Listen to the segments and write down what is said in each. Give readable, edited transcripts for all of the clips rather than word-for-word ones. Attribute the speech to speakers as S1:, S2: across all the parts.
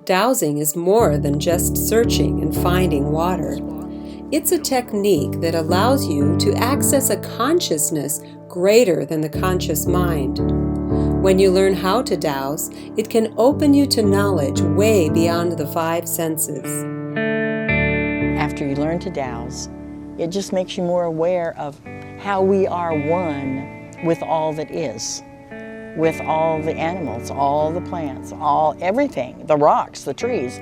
S1: Dowsing is more than just searching and finding water. It's a technique that allows you to access a consciousness greater than the conscious mind. When you learn how to dowse, it can open you to knowledge way beyond the five senses.
S2: After you learn to dowse, it just makes you more aware of how we are one with all that is, with all the animals, all the plants, everything, the rocks, the trees.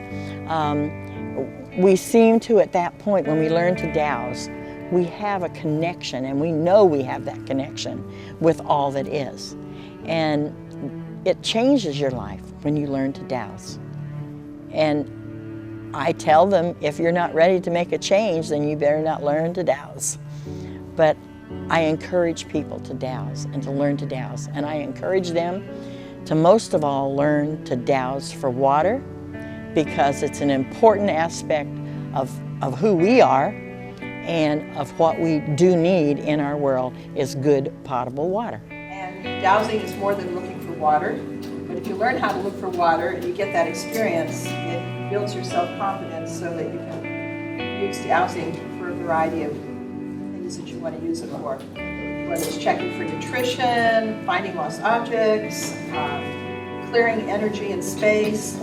S2: We seem to, at that point, when we learn to dowse, we have a connection, and we know we have that connection with all that is. And it changes your life when you learn to dowse. And I tell them, if you're not ready to make a change, then you better not learn to dowse. But I encourage people to dowse and to learn to dowse. And I encourage them to most of all learn to dowse for water, because it's an important aspect of who we are and of what we do need in our world is good potable water.
S3: And dowsing is more than looking for water, but if you learn how to look for water and you get that experience, it builds your self-confidence so that you can use dowsing for a variety of things that you want to use it for. Whether it's checking for nutrition, finding lost objects, clearing energy and space,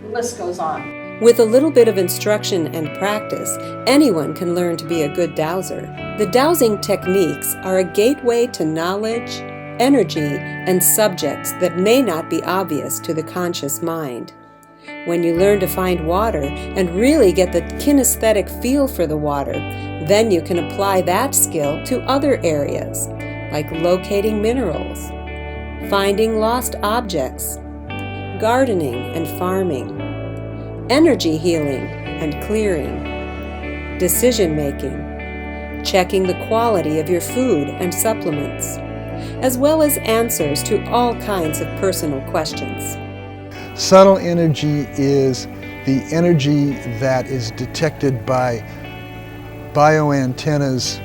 S3: the list goes on.
S1: With a little bit of instruction and practice, anyone can learn to be a good dowser. The dowsing techniques are a gateway to knowledge, energy, and subjects that may not be obvious to the conscious mind. When you learn to find water and really get the kinesthetic feel for the water, then you can apply that skill to other areas, like locating minerals, finding lost objects, gardening and farming, energy healing and clearing, decision-making, checking the quality of your food and supplements, as well as answers to all kinds of personal questions.
S4: Subtle energy is the energy that is detected by bioantennas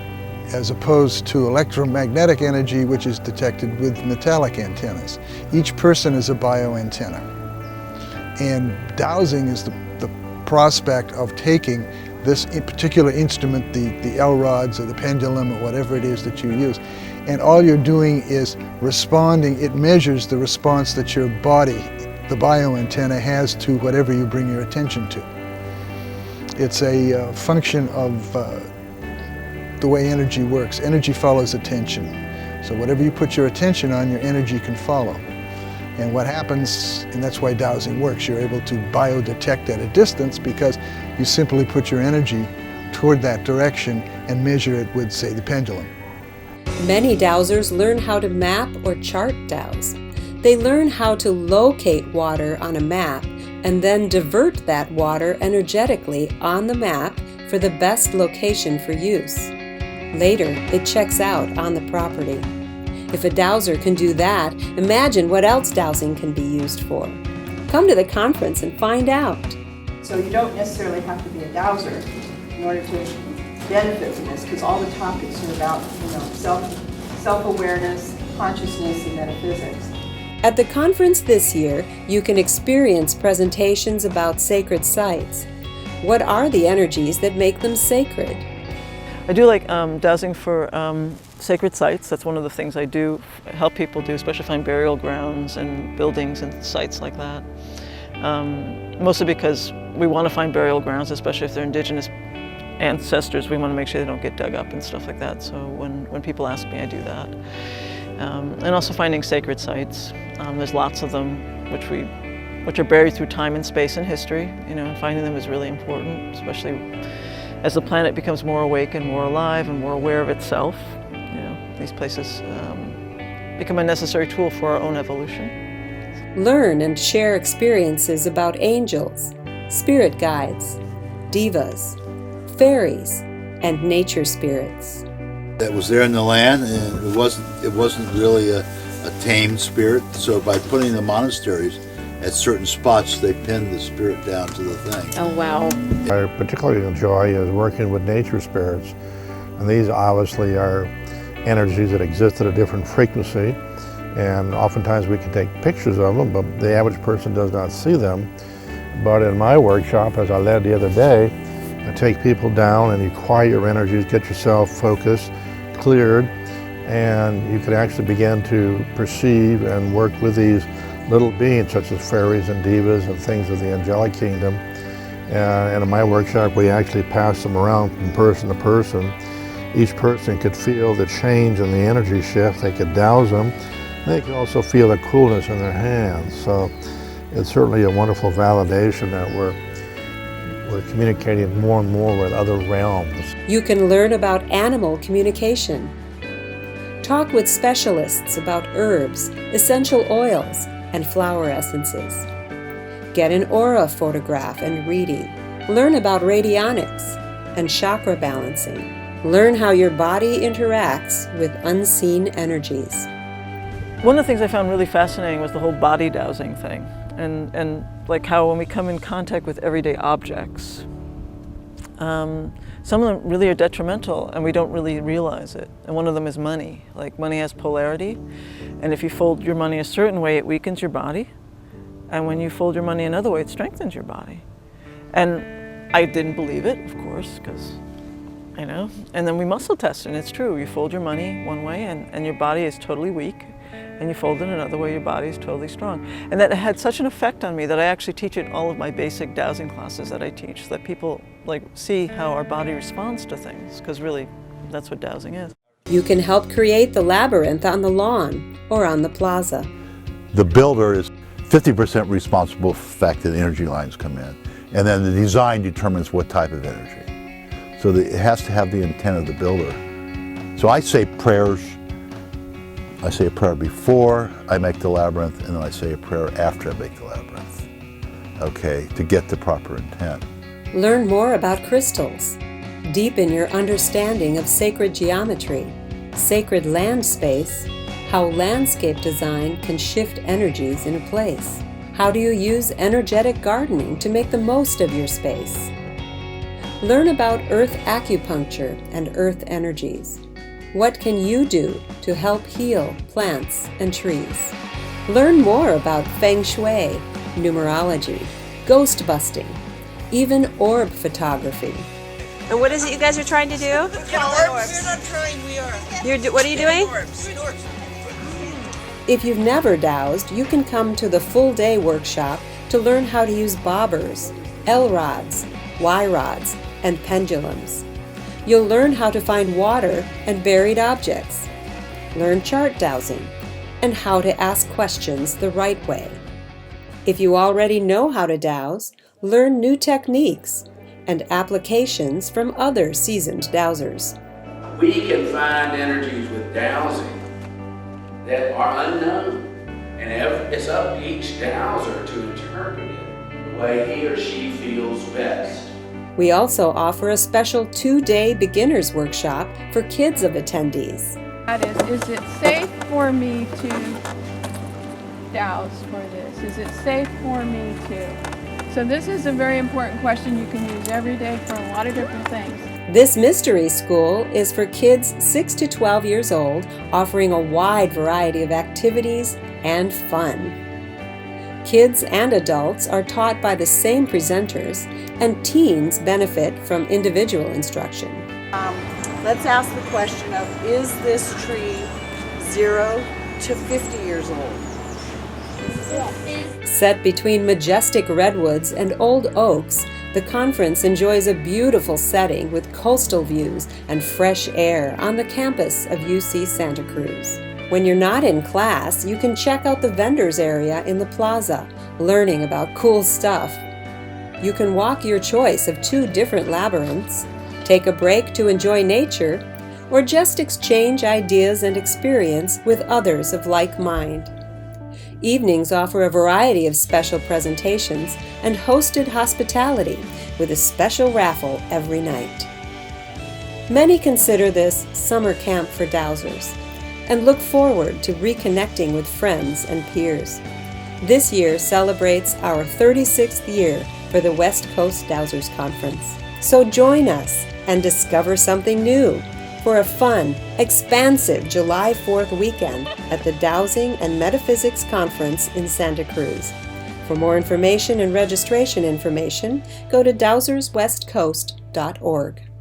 S4: as opposed to electromagnetic energy, which is detected with metallic antennas. Each person is a bioantenna. And dowsing is the prospect of taking this particular instrument, the L-rods or the pendulum or whatever it is that you use, and all you're doing is responding. It measures the response that your body, the bioantenna, has to whatever you bring your attention to. It's a function of the way energy works. Energy follows attention. So whatever you put your attention on, your energy can follow. And what happens, and that's why dowsing works, you're able to biodetect at a distance because you simply put your energy toward that direction and measure it with, say, the pendulum.
S1: Many dowsers learn how to map or chart dowse. They learn how to locate water on a map and then divert that water energetically on the map for the best location for use. Later, it checks out on the property. If a dowser can do that, imagine what else dowsing can be used for. Come to the conference and find out.
S3: So you don't necessarily have to be a dowser in order to benefit from this, because all the topics are about, self-awareness, consciousness, and metaphysics.
S1: At the conference this year, you can experience presentations about sacred sites. What are the energies that make them sacred?
S5: I do like dowsing for sacred sites. That's one of the things I do help people do, especially find burial grounds and buildings and sites like that. Mostly because we want to find burial grounds, especially if they're indigenous ancestors. We want to make sure they don't get dug up and stuff like that. So when people ask me, I do that. And also finding sacred sites. There's lots of them which are buried through time and space and history. And finding them is really important, especially as the planet becomes more awake and more alive and more aware of itself. These places become a necessary tool for our own evolution.
S1: Learn and share experiences about angels, spirit guides, divas, fairies, and nature spirits.
S6: That was there in the land, and it wasn't really a tame spirit. So by putting the monasteries at certain spots, they pinned the spirit down to the thing.
S7: Oh, wow.
S8: I particularly enjoy is working with nature spirits, and these obviously are energies that exist at a different frequency, and oftentimes we can take pictures of them, but the average person does not see them. But in my workshop, as I led the other day, I take people down and you quiet your energies, get yourself focused, cleared, and you can actually begin to perceive and work with these little beings such as fairies and divas and things of the angelic kingdom. And in my workshop, we actually pass them around from person to person. Each person could feel the change in the energy shift. They could douse them. They could also feel the coolness in their hands. So it's certainly a wonderful validation that we're communicating more and more with other realms.
S1: You can learn about animal communication. Talk with specialists about herbs, essential oils, and flower essences. Get an aura photograph and reading. Learn about radionics and chakra balancing. Learn how your body interacts with unseen energies.
S5: One of the things I found really fascinating was the whole body dowsing thing, and like how when we come in contact with everyday objects, some of them really are detrimental and we don't really realize it. And one of them is money. Like money has polarity, and if you fold your money a certain way, it weakens your body. And when you fold your money another way, it strengthens your body. And I didn't believe it, of course, because, you know, and then we muscle tested, and it's true. You fold your money one way and your body is totally weak, and you fold it another way, your body is totally strong. And that had such an effect on me that I actually teach it in all of my basic dowsing classes that I teach, so that people like see how our body responds to things, because really that's what dowsing is.
S1: You can help create the labyrinth on the lawn or on the plaza.
S6: The builder is 50% responsible for the fact that energy lines come in, and then the design determines what type of energy. So it has to have the intent of the builder. So I say prayers. I say a prayer before I make the labyrinth, and then I say a prayer after I make the labyrinth, okay, to get the proper intent.
S1: Learn more about crystals. Deepen your understanding of sacred geometry, sacred land space, how landscape design can shift energies in a place. How do you use energetic gardening to make the most of your space? Learn about earth acupuncture and earth energies. What can you do to help heal plants and trees? Learn more about feng shui, numerology, ghost busting, even orb photography.
S7: And what is it you guys are trying to do?
S9: Orbs. We're not trying, we are.
S7: What are you doing?
S9: Orbs.
S1: If you've never dowsed, you can come to the full-day workshop to learn how to use bobbers, L-rods, Y-rods, and pendulums. You'll learn how to find water and buried objects, learn chart dowsing, and how to ask questions the right way. If you already know how to dowse, learn new techniques and applications from other seasoned dowsers.
S10: We can find energies with dowsing that are unknown, and it's up to each dowser to interpret it the way he or she feels best.
S1: We also offer a special 2-day beginners workshop for kids of attendees.
S11: That is it safe for me to douse for this? Is it safe for me to? So this is a very important question you can use every day for a lot of different things.
S1: This mystery school is for kids 6 to 12 years old, offering a wide variety of activities and fun. Kids and adults are taught by the same presenters, and teens benefit from individual instruction.
S9: Let's ask the question of, is this tree 0 to 50 years old?
S1: Set between majestic redwoods and old oaks, the conference enjoys a beautiful setting with coastal views and fresh air on the campus of UC Santa Cruz. When you're not in class, you can check out the vendors area in the plaza, learning about cool stuff. You can walk your choice of 2 different labyrinths, take a break to enjoy nature, or just exchange ideas and experience with others of like mind. Evenings offer a variety of special presentations and hosted hospitality with a special raffle every night. Many consider this summer camp for dowsers and look forward to reconnecting with friends and peers. This year celebrates our 36th year for the West Coast Dowsers Conference. So join us and discover something new for a fun, expansive July 4th weekend at the Dowsing and Metaphysics Conference in Santa Cruz. For more information and registration information, go to dowserswestcoast.org.